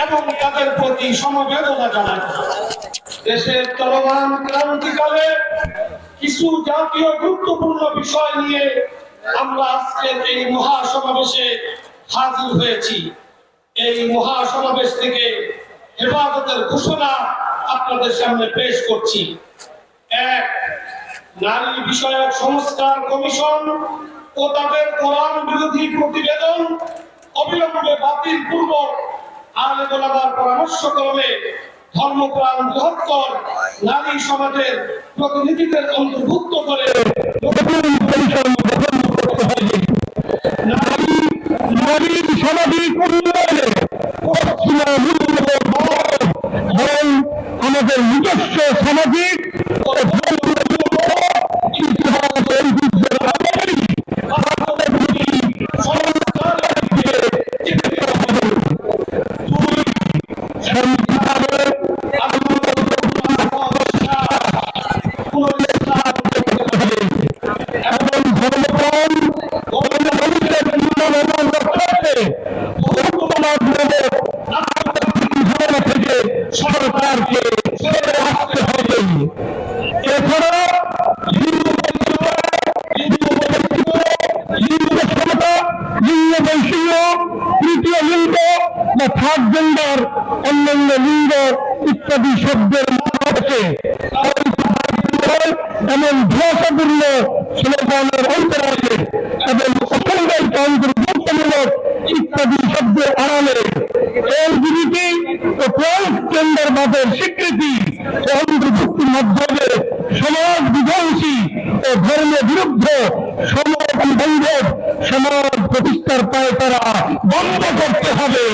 এবং তাদের প্রতি সমবেদনা জানাই। দেশের চলমান ক্রান্তিকালে কিছু জাতীয় গুরুত্বপূর্ণ বিষয় নিয়ে আমরা আজকের এই মহাসমাবেশে হাজির হয়েছি। এই মহাসমাবেশ থেকে হেফাজতের ঘোষণা আপনাদের সামনে পেশ করছি। এক, নারী বিষয়ক সংস্কার কমিশন ও তাদের কোরআন বিরোধী প্রতিবেদন অবিলম্বে বাতিল পূর্বক আলেম ওলামার পরামর্শক্রমে ধর্মপ্রাণ বৃহত্তর নারী সমাজের প্রতিনিধিদের অন্তর্ভুক্ত করে নারীর সামাজিক উন্নয়নে আমাদের নিজস্ব সামাজিক সরকারকে আসতে হবে। এছাড়া লিঙ্গ বৈষম্য, তৃতীয় লিঙ্গ বা থার্ড জেন্ডার, অন্যান্য লিঙ্গ ইত্যাদি শব্দের মধ্যে এমন ভাষাপূর্ণ স্লোগানের অন্তরালে এবং অসংখ্য অন্তর্ভুক্তমূলক ইত্যাদি শব্দের আড়ালে এলজিবিটি ও ট্রান্সজেন্ডারবাদের স্বীকৃতি ও অন্তর্ভুক্তির মাধ্যমে সমাজ বিধ্বংসী ও ধর্ম বিরুদ্ধ সমাজ বান্ধব সমাজ প্রতিষ্ঠার পায়ে তারা বন্ধ করতে হবে।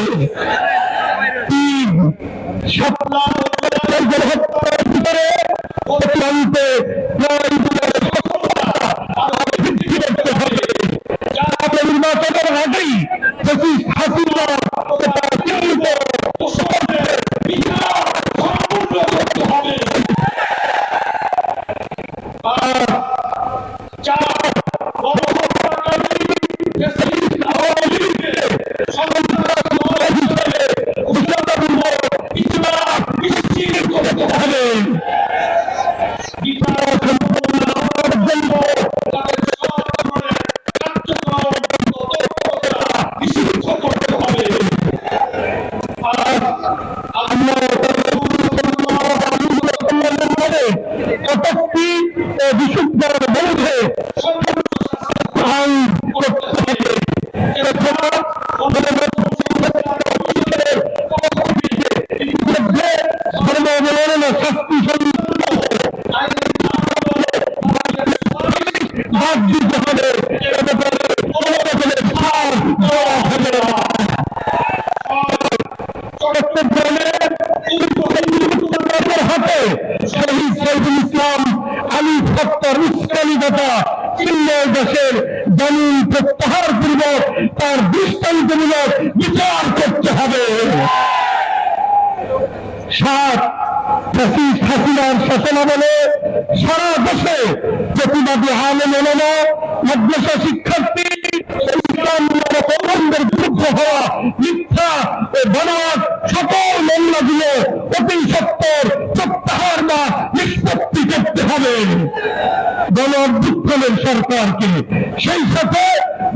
ভিতরে অত্যন্তে নির্বাচনের আগেই হাসিনা বিশুদ্ধের বিরুদ্ধে শাস্তি বাদ দিতে হবে। হাতে শহীদ শহীদুল ইসলাম আলী হত্যার উস্কানিদাতা চিন্ময় দাসের জামিন প্রত্যাহার পূর্বক তার দৃষ্টান্তমূলক বিচার করতে হবে। ৭, ফ্যাসিস্ট হাসিনার শাসনামলে সারা দেশে প্রতিবাদী আলেম ওলামা, মাদ্রাসা শিক্ষার্থী, ইসলাম প্রবন্ধের বিরুদ্ধে হওয়া মিথ্যা ও বানোয়াট সকল মামলাগুলো অতি সত্বর প্রত্যাহার বা নিষ্পত্তি করতে হবে গণ অভ্যুত্থানের সরকারকে। সেই সাথে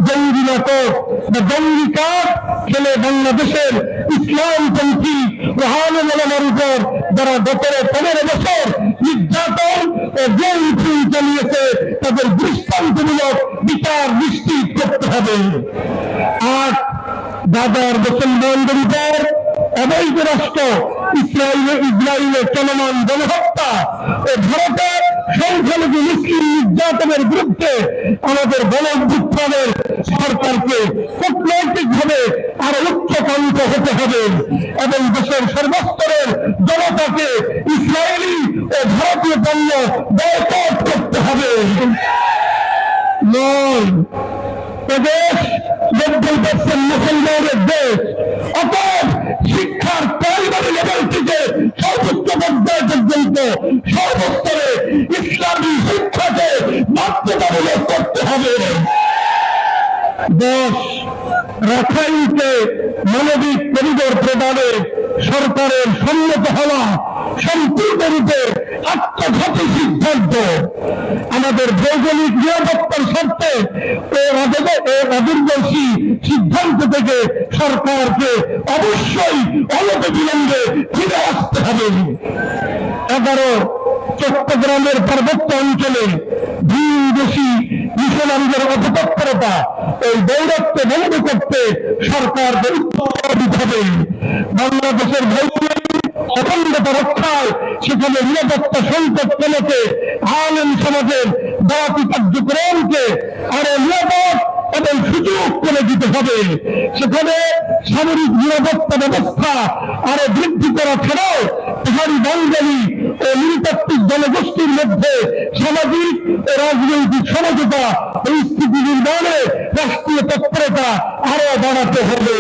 জঙ্গি নাটক বা জঙ্গি কাজ খেলে বাংলাদেশের ইসলামপন্থী ও আলেম ওলামার উপর যারা গত 15 বছর নির্যাতন ও জঙ্গি চালিয়েছে তাদের দৃষ্টান্তমূলক বিচার নিশ্চিত করতে হবে। ৮, গাজার মুসলমানদের উপর অবৈধ রাষ্ট্র ইসরায়েলের চলমান গণহত্যা ও ভারতের সংখ্যালঘু মুসলিম নির্যাতনের বিরুদ্ধে আমাদের গণ অভ্যুত্থানের সরকারকে কূটনৈতিক ভাবে আরো উচ্চকণ্ঠ হতে হবে এবং দেশের সর্বস্তরের জনতাকে ইসরায়েলি ও ভারতীয় পণ্য বয়কট করতে হবে। ৯, দেশ 90% মুসলমানের দেশ, অতএব শিক্ষার প্রাইমারি লেভেল থেকে সর্বোচ্চ পর্যায় পর্যন্ত সর্বস্তরে ইসলামী শিক্ষাকে বাধ্যতামূলক করতে হবে। ১০, রাখাইনকে মানবিক করিডোর প্রদানে সরকারের সম্মত হওয়া সম্পূর্ণরূপে আত্মঘাতী সিদ্ধান্ত। আমাদের ভৌগোলিক নিরাপত্তার স্বার্থে অদূরদর্শী সিদ্ধান্ত থেকে সরকারকে অবশ্যই অনতিবিলম্বে ফিরে আসতে হবে। 11 চট্টগ্রামের পার্বত্য অঞ্চলে ভিনদেশী মিশনারিদের অপতৎপরতা এই দৌরাত্ম্য বন্ধ করতে সরকারকে উত্তর দিতে হবে। বাংলাদেশের ভৌগোলিক অখণ্ডতা রক্ষায় সেখানে নিরাপত্তা সংকট কমাতে আলেম সমাজের দাওয়াতি কার্যক্রমকে আরো নিরাপদ এবং সুযোগ করে দিতে হবে। সেখানে সামরিক নিরাপত্তা ব্যবস্থা আরো বৃদ্ধি করা ছাড়াও পাহাড়ি বাঙালি ও নৃতাত্ত্বিক জনগোষ্ঠীর মধ্যে সামাজিক ও রাজনৈতিক সমঝোতা পরিস্থিতি নির্মাণে রাষ্ট্রীয় তৎপরতা আরো বাড়াতে হবে।